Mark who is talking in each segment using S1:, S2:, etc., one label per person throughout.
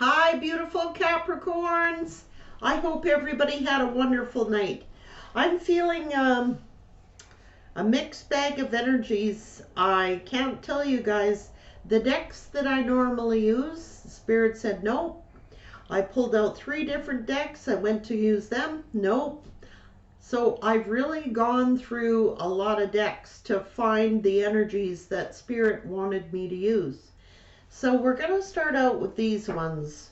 S1: Hi, beautiful Capricorns. I hope everybody had a wonderful night. I'm feeling a mixed bag of energies. I can't tell you guys. The decks that I normally use, Spirit said no. I pulled out 3 different decks. I went to use them. Nope. So I've really gone through a lot of decks to find the energies that Spirit wanted me to use. So we're going to start out with these ones.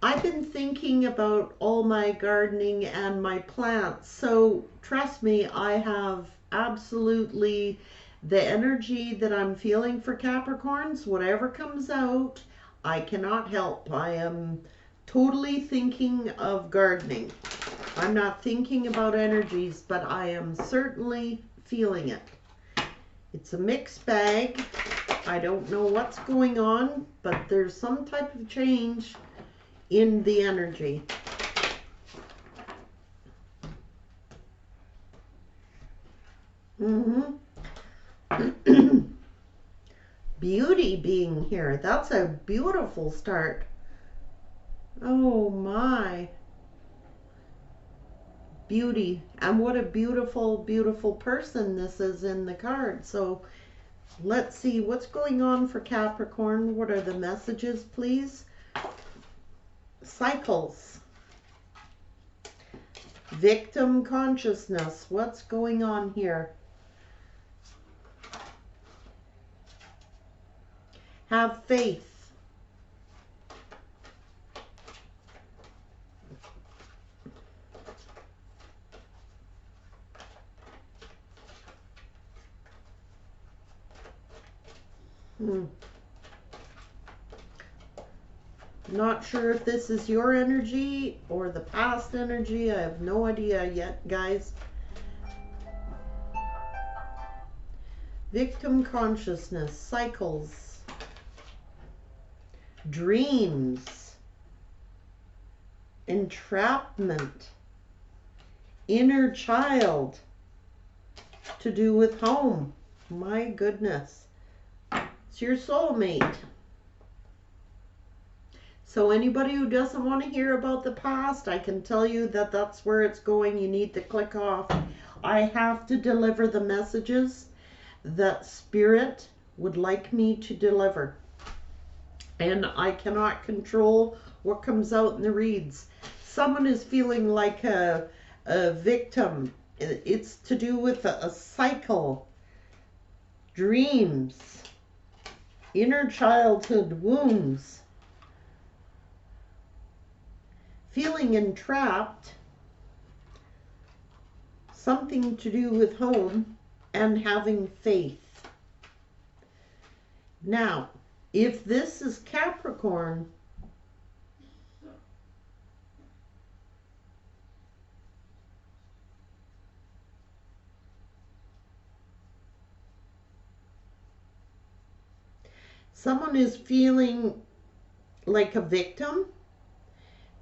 S1: I've been thinking about all my gardening and my plants. So trust me, I have absolutely the energy that I'm feeling for Capricorns. Whatever comes out, I cannot help. I am totally thinking of gardening. I'm not thinking about energies, but I am certainly feeling it. It's a mixed bag. I don't know what's going on, but there's some type of change in the energy. Beauty being here. That's a beautiful start. Oh my. Beauty. And what a beautiful, beautiful person this is in the card. So let's see what's going on for Capricorn. What are the messages, please? Cycles. Victim consciousness. What's going on here? Have faith. Not sure if this is your energy or the past energy. I have no idea yet, guys. Victim consciousness, cycles, dreams, entrapment, inner child, to do with home. My goodness. It's your soulmate. So anybody who doesn't want to hear about the past, I can tell you that that's where it's going. You need to click off. I have to deliver the messages that Spirit would like me to deliver. And I cannot control what comes out in the reads. Someone is feeling like a victim. It's to do with a cycle, dreams, inner childhood wounds. Feeling entrapped, something to do with home, and having faith. Now, if this is Capricorn, someone is feeling like a victim,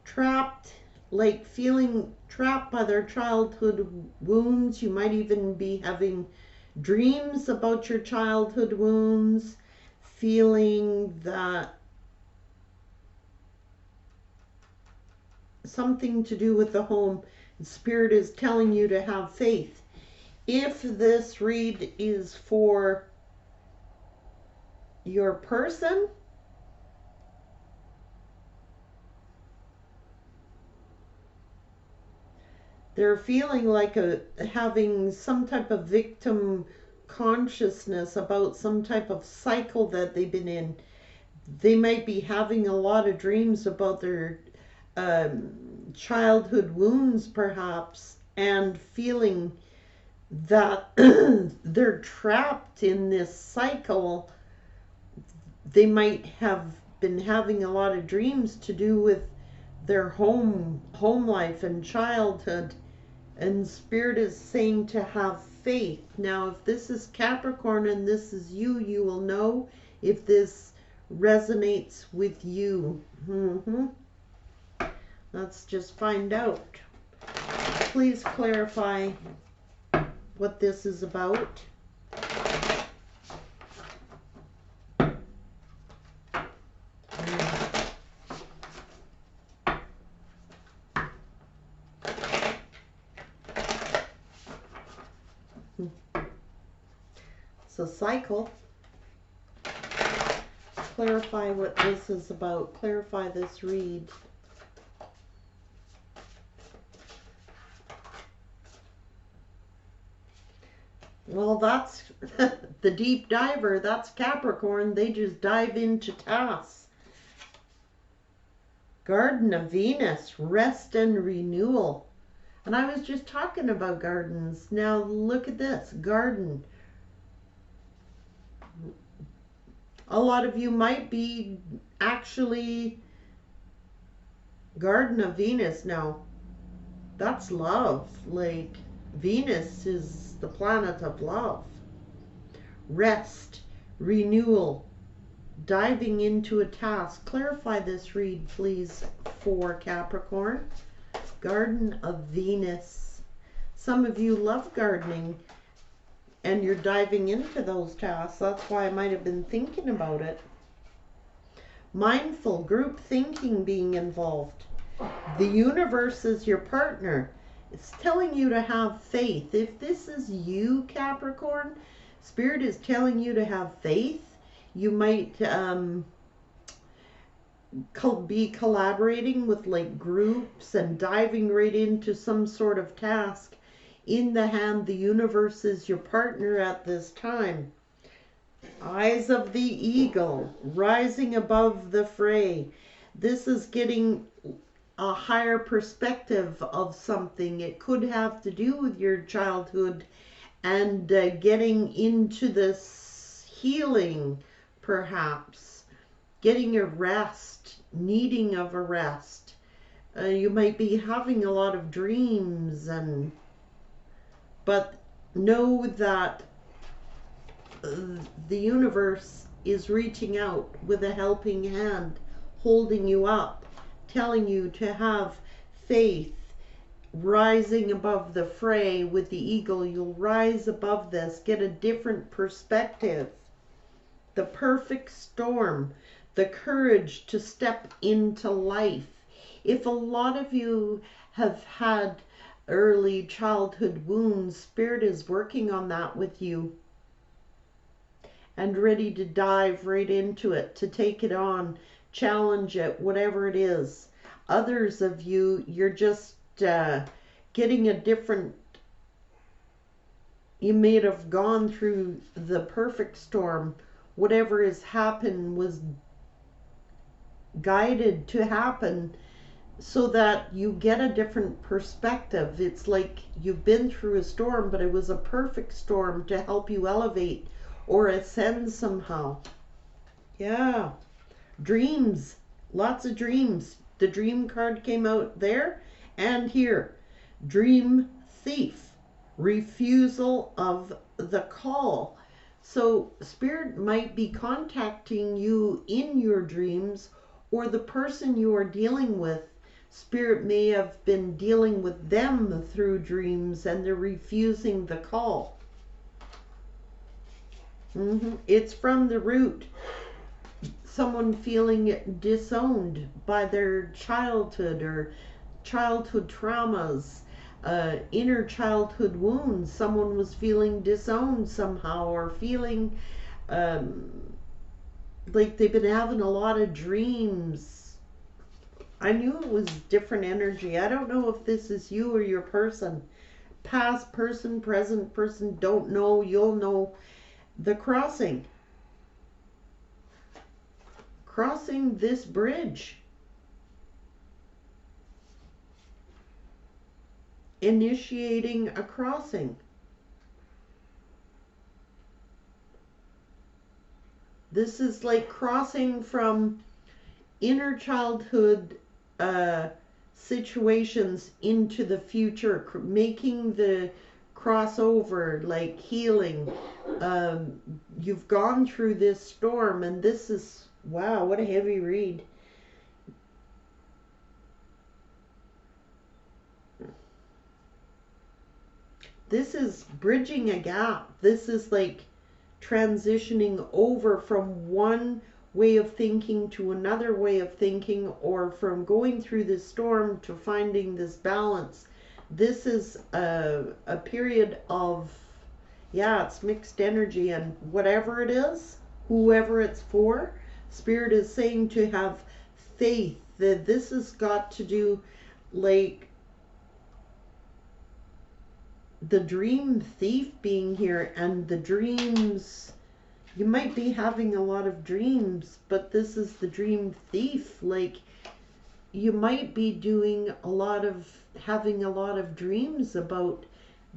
S1: trapped, like feeling trapped by their childhood wounds. You might even be having dreams about your childhood wounds, feeling that something to do with the home. Spirit is telling you to have faith. If this read is for your person, they're feeling like having some type of victim consciousness about some type of cycle that they've been in. They might be having a lot of dreams about their childhood wounds, perhaps, and feeling that they're trapped in this cycle. They might have been having a lot of dreams to do with their home life and childhood. And Spirit is saying to have faith. Now, if this is Capricorn and this is you, you will know if this resonates with you. Let's just find out. Please clarify what this is about. So cycle. Clarify what this is about. Clarify this read. Well, that's the deep diver. That's Capricorn. They just dive into tasks. Garden of Venus, rest and renewal. And I was just talking about gardens. Now look at this, garden. A lot of you might be actually Garden of Venus now. That's love. Like Venus is the planet of love. Rest, renewal, diving into a task. Clarify this read, please, for Capricorn. Garden of Venus. Some of you love gardening and you're diving into those tasks. That's why I might have been thinking about it. Mindful, group thinking being involved. The universe is your partner. It's telling you to have faith. If this is you, Capricorn, Spirit is telling you to have faith. You might be collaborating with like groups and diving right into some sort of task. In the hand, the universe is your partner at this time. Eyes of the eagle, rising above the fray. This is getting a higher perspective of something. It could have to do with your childhood and getting into this healing, perhaps. Getting a rest, needing of a rest. You might be having a lot of dreams, but know that the universe is reaching out with a helping hand, holding you up, telling you to have faith, rising above the fray. With the eagle, you'll rise above this, get a different perspective. The perfect storm, the courage to step into life. If a lot of you have had early childhood wounds, Spirit is working on that with you and ready to dive right into it, to take it on, challenge it, whatever it is. Others of you, you're just getting a different, you may have gone through the perfect storm. Whatever has happened was guided to happen so that you get a different perspective. It's like you've been through a storm, but it was a perfect storm to help you elevate or ascend somehow. Yeah. Dreams. Lots of dreams. The dream card came out there and here. Dream thief. Refusal of the call. So Spirit might be contacting you in your dreams, or the person you are dealing with, Spirit may have been dealing with them through dreams and they're refusing the call. It's from the root. Someone feeling disowned by their childhood or childhood traumas, inner childhood wounds. Someone was feeling disowned somehow, or feeling like they've been having a lot of dreams. I knew it was different energy. I don't know if this is you or your person. Past person, present person, don't know. You'll know. The crossing. Crossing this bridge. Initiating a crossing. This is like crossing from inner childhood situations into the future, making the crossover, like healing. You've gone through this storm, and this is, wow, what a heavy read. This is bridging a gap. This is like transitioning over from one way of thinking to another way of thinking, or from going through this storm to finding this balance. This is a period of Yeah, it's mixed energy, and whatever it is, whoever it's for, Spirit is saying to have faith that this has got to do, like, the dream thief being here, and the dreams. You might be having a lot of dreams, but this is the dream thief. Like, you might be having a lot of dreams about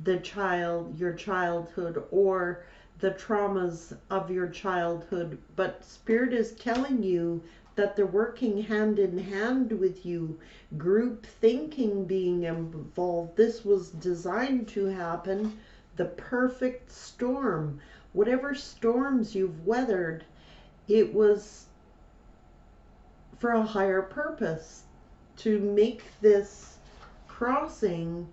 S1: your childhood, or the traumas of your childhood. But Spirit is telling you that they're working hand in hand with you, group thinking being involved. This was designed to happen, the perfect storm. Whatever storms you've weathered, it was for a higher purpose, to make this crossing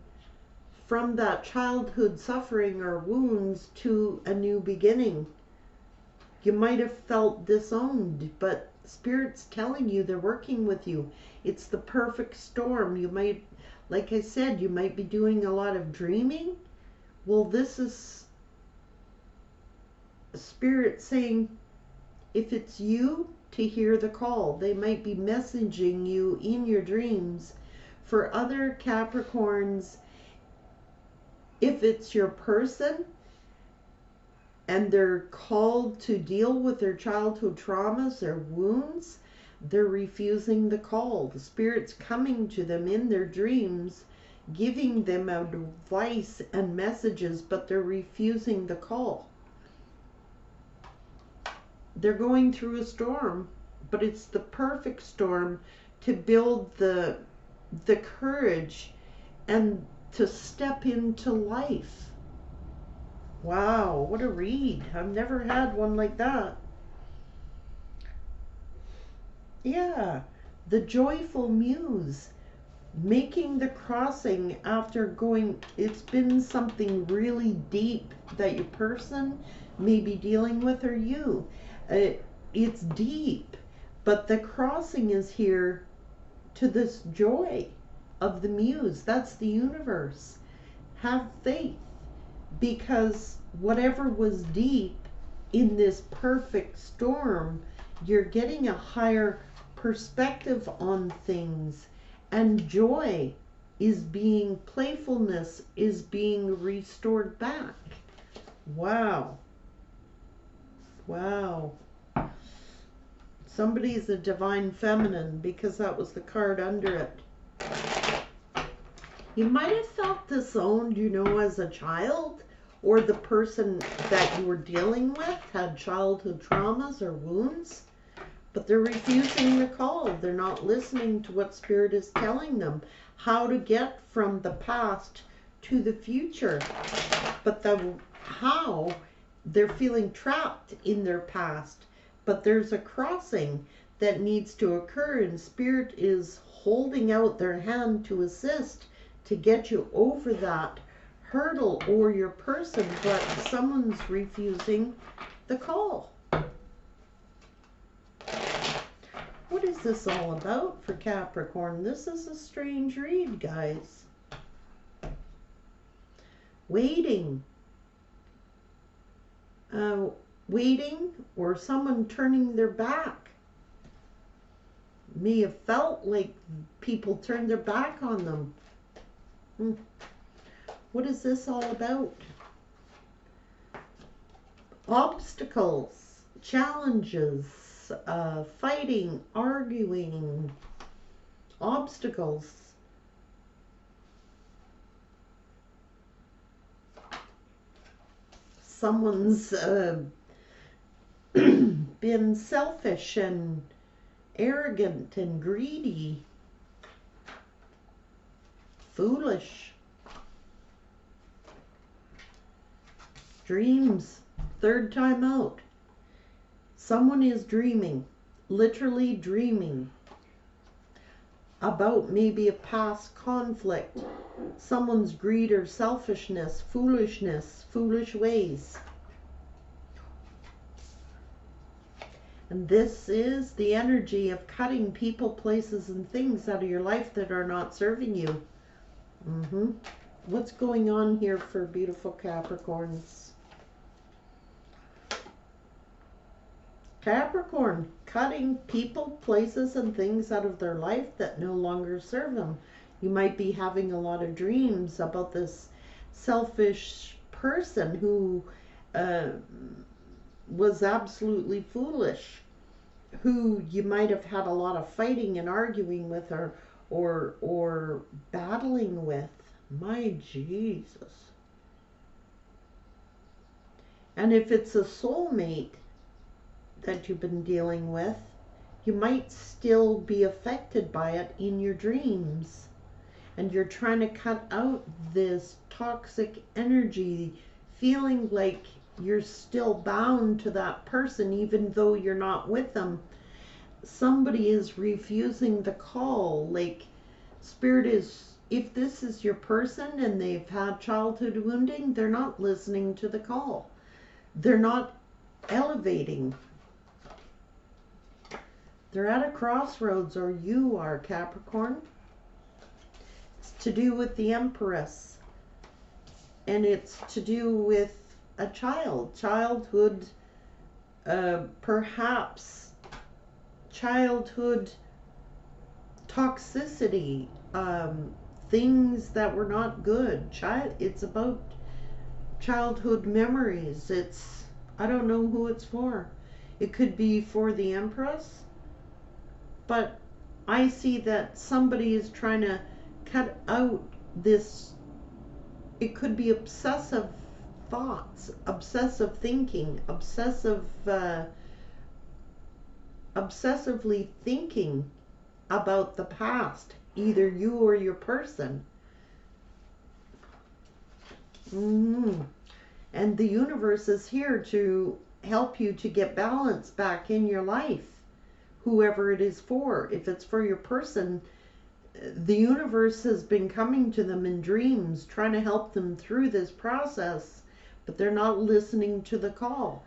S1: from that childhood suffering or wounds to a new beginning. You might have felt disowned, but Spirit's telling you they're working with you. It's the perfect storm. You might, like I said, you might be doing a lot of dreaming. Well, this is Spirit saying, if it's you, to hear the call. They might be messaging you in your dreams. For other Capricorns, if it's your person and they're called to deal with their childhood traumas, their wounds, they're refusing the call. The Spirit's coming to them in their dreams, giving them advice and messages, but they're refusing the call. They're going through a storm, but it's the perfect storm to build the courage and to step into life. Wow, what a read. I've never had one like that. Yeah, the joyful muse, making the crossing after going, it's been something really deep that your person may be dealing with, or you. It's deep, but the crossing is here to this joy of the muse. That's the universe. Have faith, because whatever was deep in this perfect storm, you're getting a higher perspective on things, and playfulness is being restored back. Wow. Wow. Somebody's a divine feminine, because that was the card under it. You might have felt disowned, as a child, or the person that you were dealing with had childhood traumas or wounds, but they're refusing the call. They're not listening to what Spirit is telling them, how to get from the past to the future. But they're feeling trapped in their past, but there's a crossing that needs to occur, and Spirit is holding out their hand to assist, to get you over that hurdle, or your person, but someone's refusing the call. What is this all about for Capricorn? This is a strange read, guys. Waiting, or someone turning their back. May have felt like people turned their back on them. What is this all about? Obstacles, challenges, fighting, arguing, obstacles. Someone's been selfish and arrogant and greedy, foolish. Dreams, third time out. Someone is dreaming, literally dreaming, about maybe a past conflict, someone's greed or selfishness, foolishness, foolish ways. And this is the energy of cutting people, places, and things out of your life that are not serving you. What's going on here for beautiful Capricorns? Capricorn, cutting people, places, and things out of their life that no longer serve them. You might be having a lot of dreams about this selfish person who uh, was absolutely foolish, who you might have had a lot of fighting and arguing with, or battling with. My Jesus. And if it's a soulmate that you've been dealing with, you might still be affected by it in your dreams. And you're trying to cut out this toxic energy, feeling like you're still bound to that person even though you're not with them. Somebody is refusing the call. Like, Spirit is, if this is your person and they've had childhood wounding, they're not listening to the call. They're not elevating. They're at a crossroads, or you are, Capricorn. It's to do with the Empress. And it's to do with a child. Childhood, perhaps childhood toxicity, things that were not good. It's about childhood memories. It's, I don't know who it's for. It could be for the Empress, but I see that somebody is trying to cut out this. It could be obsessive thoughts, obsessive thinking, obsessively thinking about the past, either you or your person. And the universe is here to help you to get balance back in your life, whoever it is for. If it's for your person, the universe has been coming to them in dreams, trying to help them through this process, but they're not listening to the call.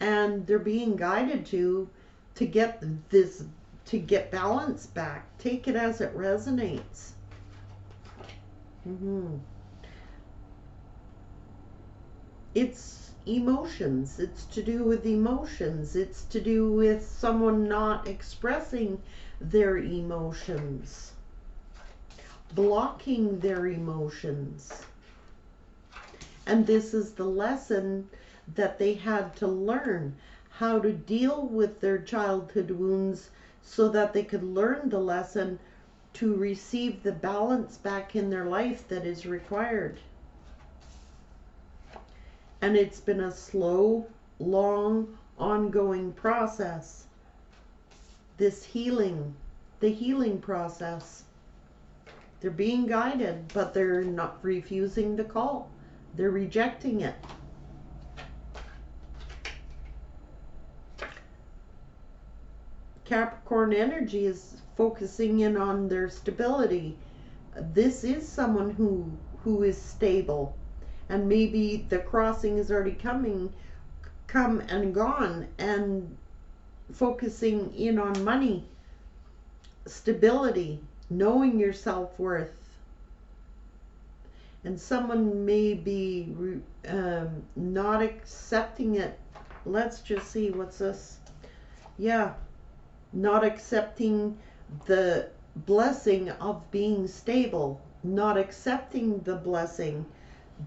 S1: And they're being guided to get this, to get balance back. Take it as it resonates. It's emotions. It's to do with emotions. It's to do with someone not expressing their emotions, blocking their emotions. And this is the lesson that they had to learn, how to deal with their childhood wounds so that they could learn the lesson to receive the balance back in their life that is required. And it's been a slow, long, ongoing process. This healing, the healing process. They're being guided, but they're not refusing the call. They're rejecting it. Capricorn energy is focusing in on their stability. This is someone who is stable. And maybe the crossing is already come and gone, and focusing in on money, stability, knowing your self-worth. And someone may be not accepting it. Let's just see, what's this? Yeah, not accepting the blessing of being stable, not accepting the blessing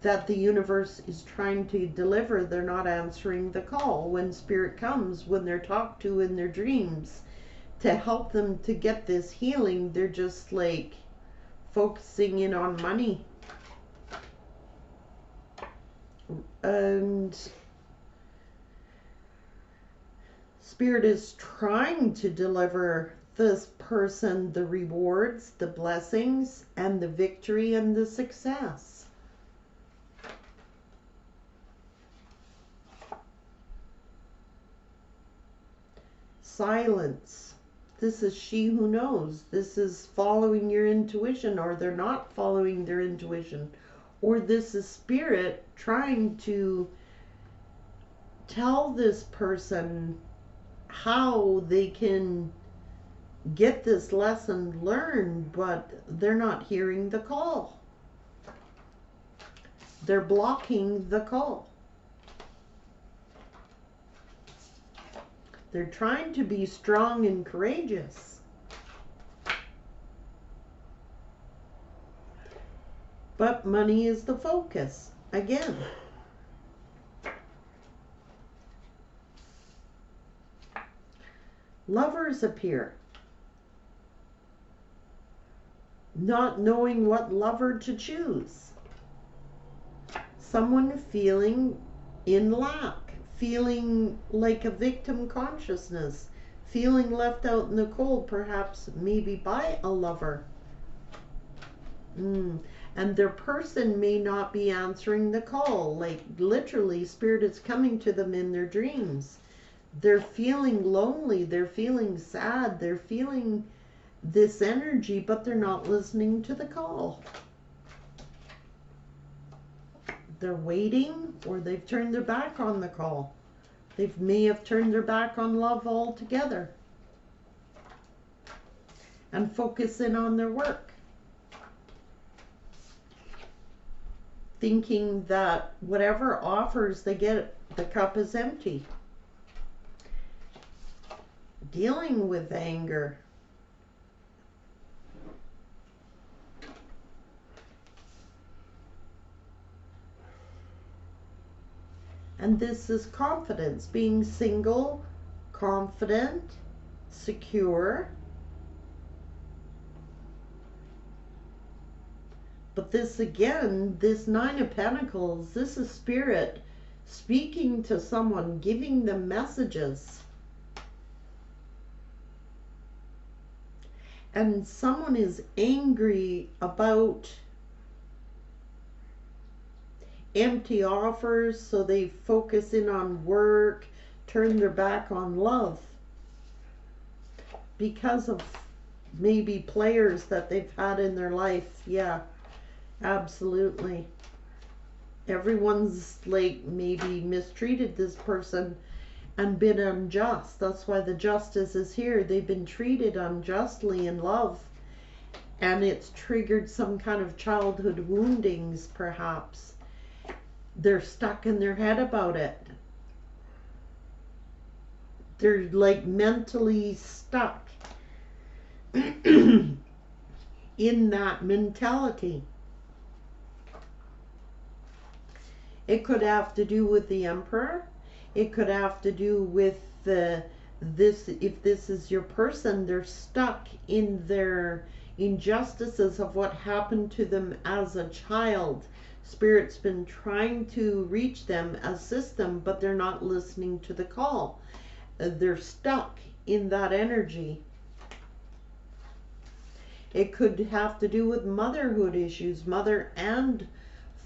S1: that the universe is trying to deliver. They're not answering the call when spirit comes, when they're talked to in their dreams to help them to get this healing. They're just like focusing in on money. And spirit is trying to deliver this person the rewards, the blessings, and the victory and the success. Silence. This is she who knows. This is following your intuition, or they're not following their intuition. Or this is spirit trying to tell this person how they can get this lesson learned, but they're not hearing the call. They're blocking the call. They're trying to be strong and courageous. But money is the focus again. Lovers appear. Not knowing what lover to choose. Someone feeling in lack, feeling like a victim consciousness, feeling left out in the cold, perhaps maybe by a lover. And their person may not be answering the call, like literally spirit is coming to them in their dreams. They're feeling lonely, they're feeling sad, they're feeling this energy, but they're not listening to the call. They're waiting, or they've turned their back on the call. They may have turned their back on love altogether and focus in on their work, thinking that whatever offers they get, the cup is empty. Dealing with anger. And this is confidence, being single, confident, secure. But this again, this Nine of Pentacles, this is spirit speaking to someone, giving them messages. And someone is angry about empty offers, so they focus in on work, turn their back on love because of maybe players that they've had in their life. Yeah, absolutely. Everyone's like maybe mistreated this person and been unjust. That's why the justice is here. They've been treated unjustly in love, and it's triggered some kind of childhood woundings perhaps. They're stuck in their head about it. They're like mentally stuck in that mentality. It could have to do with the Emperor. It could have to do with this, if this is your person, they're stuck in their injustices of what happened to them as a child. Spirit's been trying to reach them, assist them, but they're not listening to the call. They're stuck in that energy. It could have to do with motherhood issues, mother and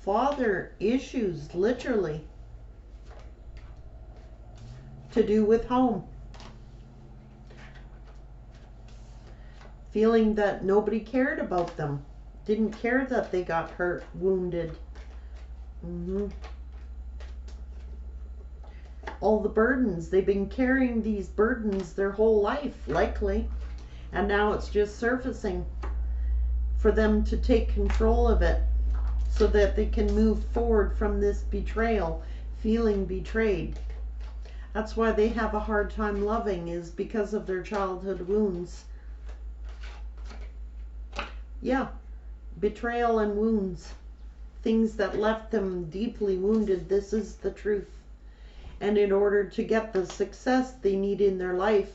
S1: father issues, literally. To do with home. Feeling that nobody cared about them. Didn't care that they got hurt, wounded. All the burdens. They've been carrying these burdens their whole life, likely. And now it's just surfacing for them to take control of it so that they can move forward from this betrayal, feeling betrayed. That's why they have a hard time loving, is because of their childhood wounds. Yeah, betrayal and wounds. Things that left them deeply wounded. This is the truth. And in order to get the success they need in their life,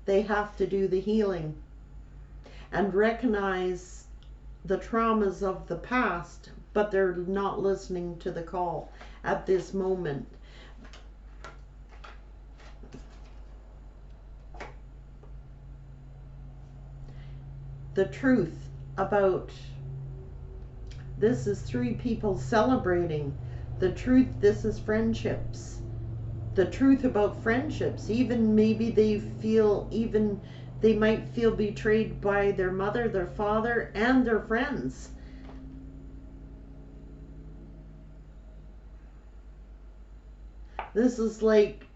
S1: they have to do the healing and recognize the traumas of the past, but they're not listening to the call at this moment. The truth about this is three people celebrating. The truth, this is friendships. The truth about friendships. Even maybe they feel, even they might feel betrayed by their mother, their father, and their friends. This is like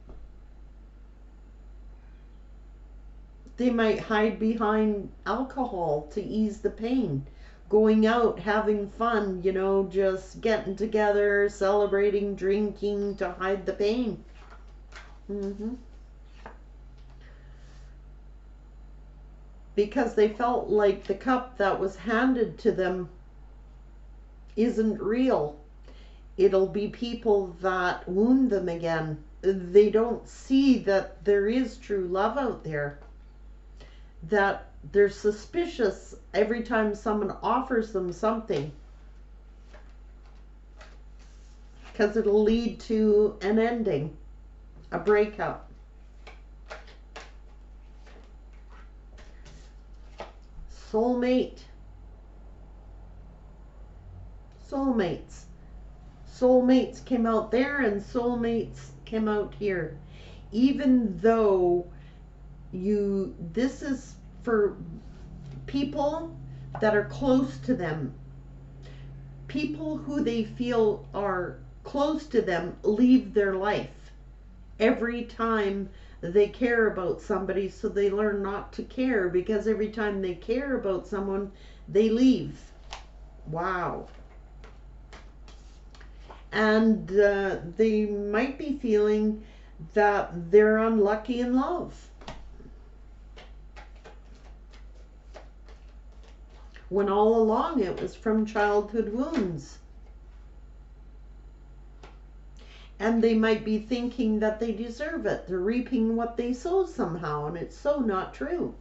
S1: they might hide behind alcohol to ease the pain. Going out, having fun, you know, just getting together, celebrating, drinking to hide the pain. because they felt like the cup that was handed to them isn't real. It'll be people that wound them again. They don't see that there is true love out there, that they're suspicious every time someone offers them something, because it'll lead to an ending, a breakup. Soulmate. Soulmates. Soulmates came out there and soulmates came out here. Even though this is for people that are close to them. People who they feel are close to them leave their life every time they care about somebody, so they learn not to care, because every time they care about someone, they leave. Wow. And they might be feeling that they're unlucky in love, when all along it was from childhood wounds. And they might be thinking that they deserve it. They're reaping what they sow somehow, and it's so not true.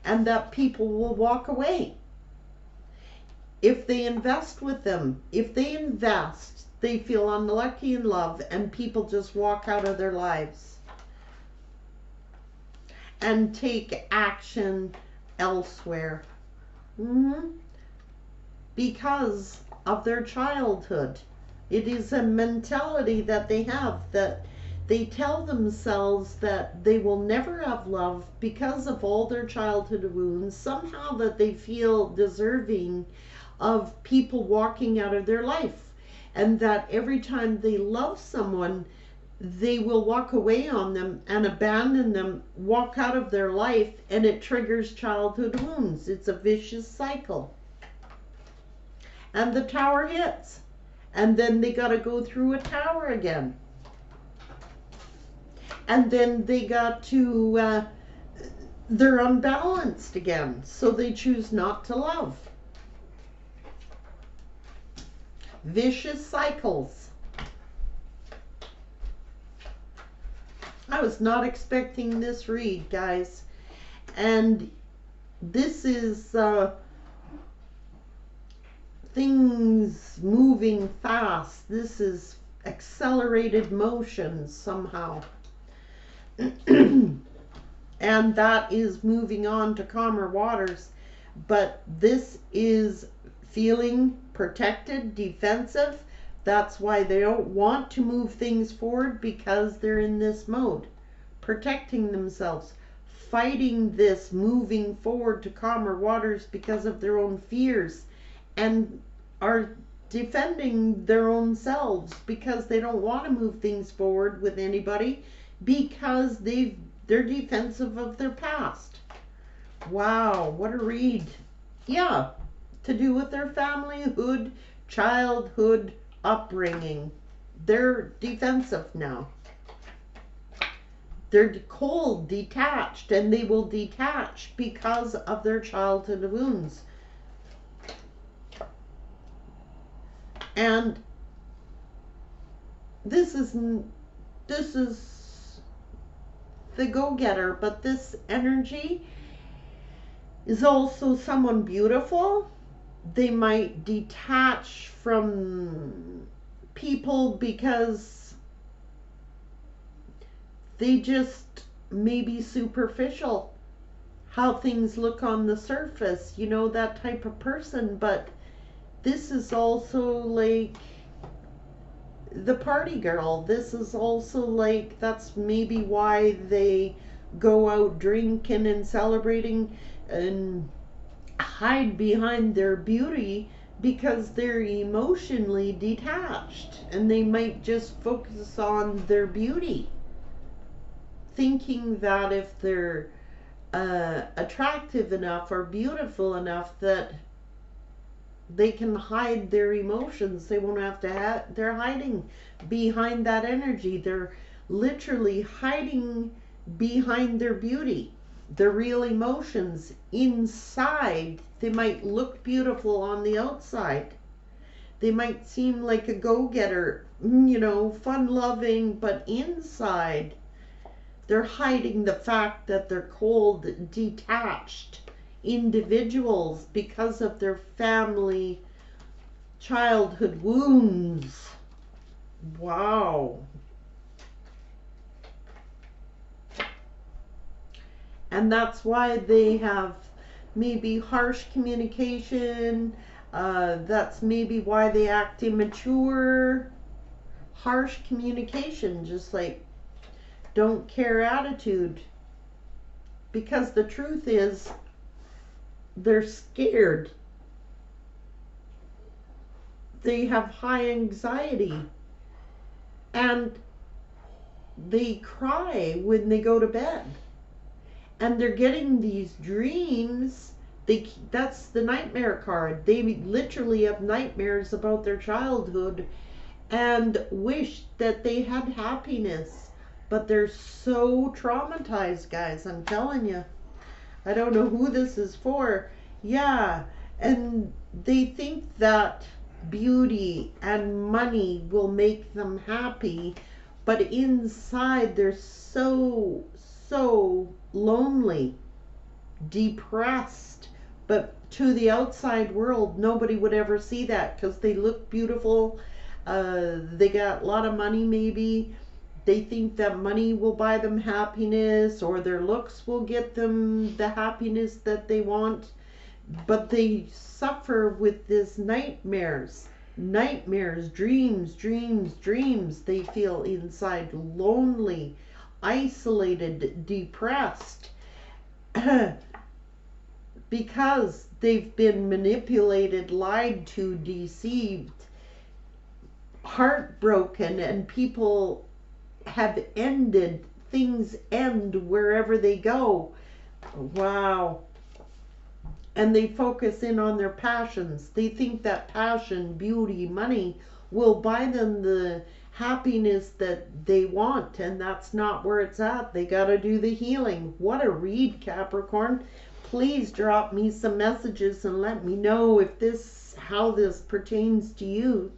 S1: And that people will walk away if they invest with them. If they invest, they feel unlucky in love, and people just walk out of their lives and take action elsewhere. Because of their childhood. It is a mentality that they have, that they tell themselves that they will never have love because of all their childhood wounds, somehow that they feel deserving of people walking out of their life, and that every time they love someone, they will walk away on them and abandon them, walk out of their life, and it triggers childhood wounds. It's a vicious cycle. And the tower hits, and then they got to go through a tower again, and then they got to they're unbalanced again, so they choose not to love. Vicious cycles. I was not expecting this read, guys, and this is things moving fast. This is accelerated motion somehow. And that is moving on to calmer waters. But this is feeling protected, defensive. That's why they don't want to move things forward, because they're in this mode, protecting themselves, fighting this moving forward to calmer waters because of their own fears, and are defending their own selves because they don't want to move things forward with anybody, because they're defensive of their past. Wow, what a read. Yeah, to do with their familyhood, childhood, upbringing. They're defensive now. They're cold, detached, and they will detach because of their childhood wounds. And this is the go-getter, but this energy is also someone beautiful. They might detach from people because they just may be superficial, how things look on the surface, you know, that type of person. But this is also like the party girl. This is also like, that's maybe why they go out drinking and celebrating and hide behind their beauty, because they're emotionally detached, and they might just focus on their beauty, thinking that if they're attractive enough or beautiful enough, that they can hide their emotions. They won't have to they're hiding behind that energy. They're literally hiding behind their beauty, their real emotions inside. They might look beautiful on the outside. They might seem like a go-getter, fun-loving, but inside they're hiding the fact that they're cold, detached individuals because of their family childhood wounds. Wow. And that's why they have maybe harsh communication. That's maybe why they act immature. Harsh communication, just like don't care attitude. Because the truth is, they're scared. They have high anxiety. And they cry when they go to bed. And they're getting these dreams. That's the nightmare card. They literally have nightmares about their childhood and wish that they had happiness. But they're so traumatized, guys. I'm telling you. I don't know who this is for. Yeah. And they think that beauty and money will make them happy. But inside, they're so lonely, depressed. But to the outside world, nobody would ever see that because they look beautiful. They got a lot of money, maybe. They think that money will buy them happiness, or their looks will get them the happiness that they want. But they suffer with these nightmares. Nightmares, dreams. They feel inside lonely, isolated, depressed, because they've been manipulated, lied to, deceived, heartbroken, and people have ended. Things end wherever they go. Wow. And they focus in on their passions. They think that passion, beauty, money will buy them the happiness that they want, and that's not where it's at. They got to do the healing. What a read, Capricorn. Please drop me some messages and let me know if how this pertains to you.